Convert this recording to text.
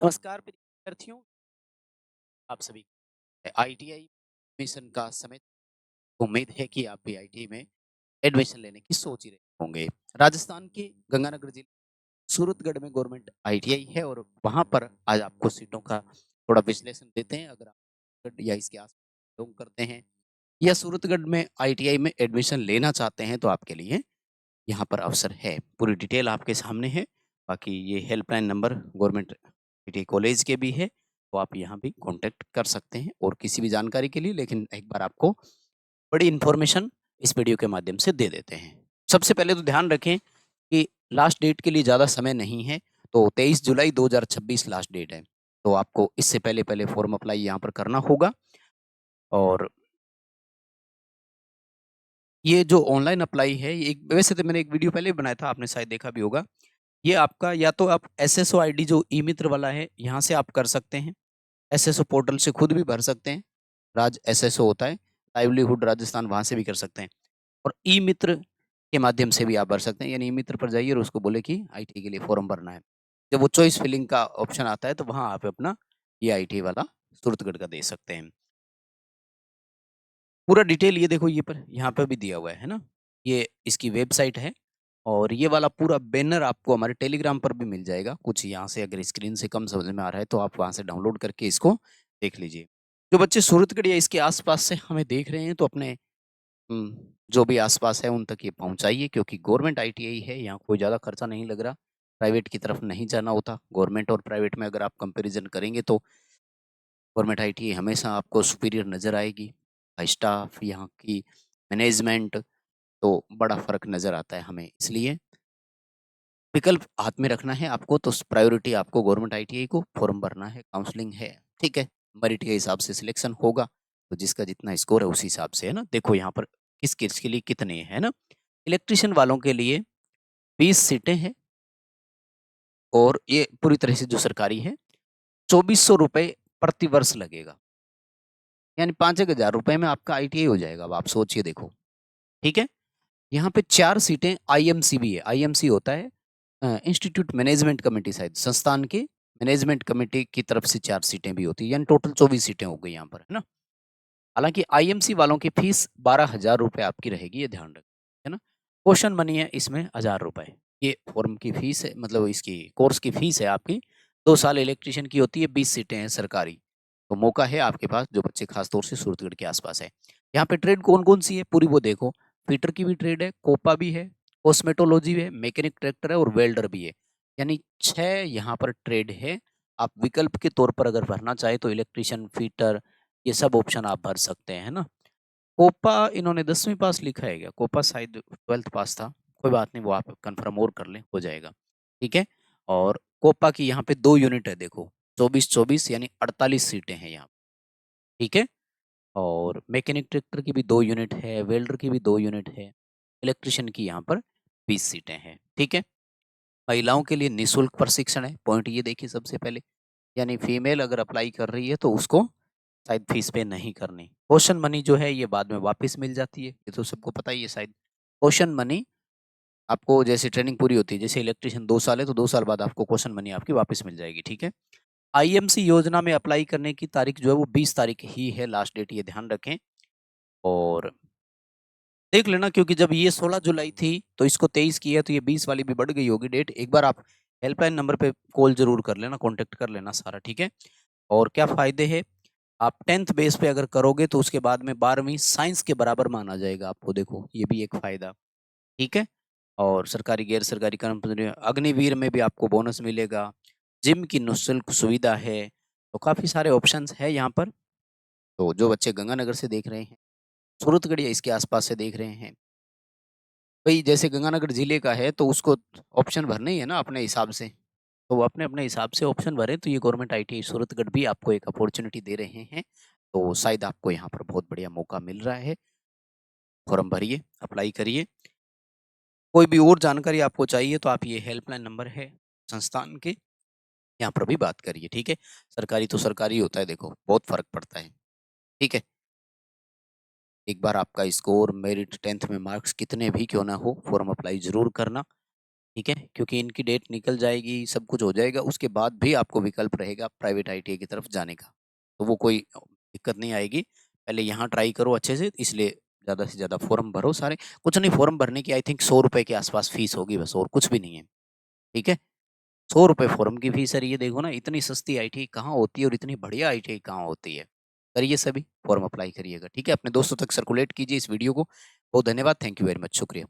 नमस्कार प्रिय विद्यार्थियों, आप सभी आईटीआई एडमिशन का समय। उम्मीद है कि आप भी आईटीआई में एडमिशन लेने की सोच ही रहे होंगे। राजस्थान के गंगानगर जिले सूरतगढ़ में गवर्नमेंट आईटीआई है और वहां पर आज आपको सीटों का थोड़ा विश्लेषण देते हैं। अगर आप या इसके आस लोग करते हैं या सूरतगढ़ में आईटीआई में एडमिशन लेना चाहते हैं तो आपके लिए यहाँ पर अवसर है। पूरी डिटेल आपके सामने है। बाकी ये helpline number government ITI college के भी है, तो आप यहाँ भी कॉन्टैक्ट कर सकते हैं और किसी भी जानकारी के लिए। लेकिन एक बार आपको बड़ी इन्फॉर्मेशन इस वीडियो के माध्यम से दे देते हैं। सबसे पहले तो ध्यान रखें कि लास्ट डेट के लिए ज़्यादा समय नहीं है, तो 23 जुलाई 2026 लास्ट डेट है। तो आपको इससे पहले फॉर्म अप्लाई यहाँ पर करना होगा। और ये जो ऑनलाइन अप्लाई है, ये एक वैसे तो मैंने एक वीडियो पहले भी बनाया था, आपने शायद देखा भी होगा। ये आपका या तो आप एसएसओ आईडी जो ई मित्र वाला है, यहाँ से आप कर सकते हैं। एसएसओ पोर्टल से खुद भी भर सकते हैं। राज एसएसओ होता है, लाइवलीहुड राजस्थान, वहाँ से भी कर सकते हैं। और ई मित्र के माध्यम से भी आप भर सकते हैं। यानी ई मित्र पर जाइए और उसको बोले कि आईटी के लिए फॉर्म भरना है। जब वो चॉइस फिलिंग का ऑप्शन आता है तो वहाँ आप अपना ये आईटी वाला सूरतगढ़ का दे सकते हैं। पूरा डिटेल ये देखो, ये पर यहाँ पे भी दिया हुआ है ना? ये इसकी वेबसाइट है और ये वाला पूरा बैनर आपको हमारे टेलीग्राम पर भी मिल जाएगा। कुछ यहाँ से अगर स्क्रीन से कम समझ में आ रहा है तो आप वहाँ से डाउनलोड करके इसको देख लीजिए। जो बच्चे सूरतगढ़ या इसके आस-पास से हमें देख रहे हैं तो अपने जो भी आस-पास है उन तक ये पहुँचाइए, क्योंकि गवर्नमेंट आईटीआई है, यहाँ कोई ज़्यादा खर्चा नहीं लग रहा। प्राइवेट की तरफ नहीं जाना होता। गवर्नमेंट और प्राइवेट में अगर आप कंपैरिज़न करेंगे तो गवर्नमेंट आईटीआई हमेशा आपको सुपीरियर नज़र आएगी। स्टाफ, यहाँ की मैनेजमेंट, तो बड़ा फ़र्क नज़र आता है हमें। इसलिए विकल्प हाथ में रखना है आपको, तो प्रायोरिटी आपको गवर्नमेंट आईटीआई को फॉर्म भरना है, काउंसलिंग है, ठीक है? मेरिट के हिसाब से सिलेक्शन होगा, तो जिसका जितना स्कोर है उस हिसाब से, है ना? देखो यहाँ पर किस-किस के लिए कितने हैं, है ना? इलेक्ट्रीशियन वालों के लिए 20 सीटें हैं और ये पूरी तरह से जो सरकारी है, ₹2400 प्रति वर्ष लगेगा। यानी 5-1 हज़ार रुपए में आपका आईटीआई हो जाएगा। अब आप सोचिए देखो, ठीक है? यहाँ पे 4 सीटें आईएमसी भी है। आईएमसी होता है इंस्टीट्यूट मैनेजमेंट कमिटी, शायद संस्थान के मैनेजमेंट कमिटी की तरफ से 4 सीटें भी होती हैं, यानी टोटल 24 सीटें हो गई यहाँ पर, है ना? हालाँकि आईएमसी वालों की फीस ₹12,000 आपकी रहेगी, ये ध्यान रखें, है ना? क्वेश्चन मनी है इसमें ₹1000। ये फॉर्म की फीस है, मतलब इसकी कोर्स की फीस है आपकी। 2 साल इलेक्ट्रीशियन की होती है, 20 सीटें हैं सरकारी। तो मौका है आपके पास, जो बच्चे खास तौर से सूरतगढ़ के आस-पास है। यहाँ पे ट्रेड कौन-कौन सी है पूरी वो देखो। फिटर की भी ट्रेड है, कोपा भी है, कॉस्मेटोलॉजी है, मैकेनिक ट्रैक्टर है और वेल्डर भी है। यानी 6 यहाँ पर ट्रेड है। आप विकल्प के तौर पर अगर भरना चाहें तो इलेक्ट्रीशियन, फिटर, ये सब ऑप्शन आप भर सकते हैं, है ना? कोपा इन्होंने 10वीं पास लिखा है क्या? कोपा शायद 12th पास था। कोई बात नहीं, वो आप कन्फर्म और कर लें, हो जाएगा। ठीक है? और कोपा की यहाँ पे 2 यूनिट है देखो, 24-24 यानी 48 सीटें हैं यहाँ, ठीक है? और मैकेनिक ट्रैक्टर की भी 2 यूनिट है, वेल्डर की भी 2 यूनिट है, इलेक्ट्रीशियन की यहाँ पर 20 सीटें हैं, ठीक है? महिलाओं के लिए निःशुल्क प्रशिक्षण है, पॉइंट ये देखिए सबसे पहले। यानी फीमेल अगर अप्लाई कर रही है तो उसको शायद फीस पे नहीं करनी। क्वेश्चन मनी जो है ये बाद में वापस मिल जाती है, ये तो सबको पता ही है शायद। क्वेश्चन मनी आपको जैसे ट्रेनिंग पूरी होती है, जैसे इलेक्ट्रीशियन 2 साल है तो 2 साल बाद आपको क्वेश्चन मनी आपकी वापस मिल जाएगी, ठीक है? आईएमसी योजना में अप्लाई करने की तारीख जो है वो 20 तारीख ही है लास्ट डेट, ये ध्यान रखें। और देख लेना, क्योंकि जब ये 16 जुलाई थी तो इसको 23 की है, तो ये 20 वाली भी बढ़ गई होगी डेट। एक बार आप हेल्पलाइन नंबर पे कॉल ज़रूर कर लेना, कॉन्टैक्ट कर लेना सारा, ठीक है? और क्या फ़ायदे हैं? आप 10th बेस पे अगर करोगे तो उसके बाद में 12वीं साइंस के बराबर माना जाएगा आपको, देखो ये भी एक फ़ायदा, ठीक है? और सरकारी, गैर सरकारी कर्मचारी अग्निवीर में भी आपको बोनस मिलेगा, जिम की निःशुल्क सुविधा है, तो काफ़ी सारे ऑप्शंस हैं यहाँ पर। तो जो बच्चे गंगानगर से देख रहे हैं, सूरतगढ़ या इसके आस-पास से देख रहे हैं, भई जैसे गंगानगर ज़िले का है तो उसको ऑप्शन भरने ही है ना अपने हिसाब से, तो वो अपने-अपने हिसाब से ऑप्शन भरें, तो ये गवर्नमेंट आईटीआई सूरतगढ़ भी आपको एक अपॉर्च्युनिटी दे रहे हैं। तो शायद आपको यहाँ पर बहुत बढ़िया मौका मिल रहा है। फॉर्म भरिए, अप्लाई करिए। कोई भी और जानकारी आपको चाहिए तो आप ये हेल्पलाइन नंबर है संस्थान के, यहाँ पर भी बात करिए, ठीक है? सरकारी तो सरकारी होता है देखो, बहुत फ़र्क पड़ता है, ठीक है? एक बार आपका स्कोर, मेरिट, 10th में मार्क्स कितने भी क्यों ना हो, फॉर्म अप्लाई ज़रूर करना। ठीक है, क्योंकि इनकी डेट निकल जाएगी, सब कुछ हो जाएगा, उसके बाद भी आपको विकल्प रहेगा प्राइवेट आईटीआई की तरफ जाने का, तो वो कोई दिक्कत नहीं आएगी। पहले यहाँ ट्राई करो अच्छे से, इसलिए ज़्यादा से ज़्यादा फॉर्म भरो सारे। कुछ नहीं, फॉर्म भरने की आई थिंक 100 रुपए के आसपास फीस होगी बस, और कुछ भी नहीं है। ठीक है, 100 रुपए फॉर्म की फीस है। ये देखो ना, इतनी सस्ती आईटीआई कहाँ होती है और इतनी बढ़िया आईटीआई कहाँ होती है। करिए सभी, फॉर्म अप्लाई करिएगा। ठीक है, अपने दोस्तों तक सर्कुलेट कीजिए इस वीडियो को। बहुत धन्यवाद, थैंक यू वेरी मच, शुक्रिया।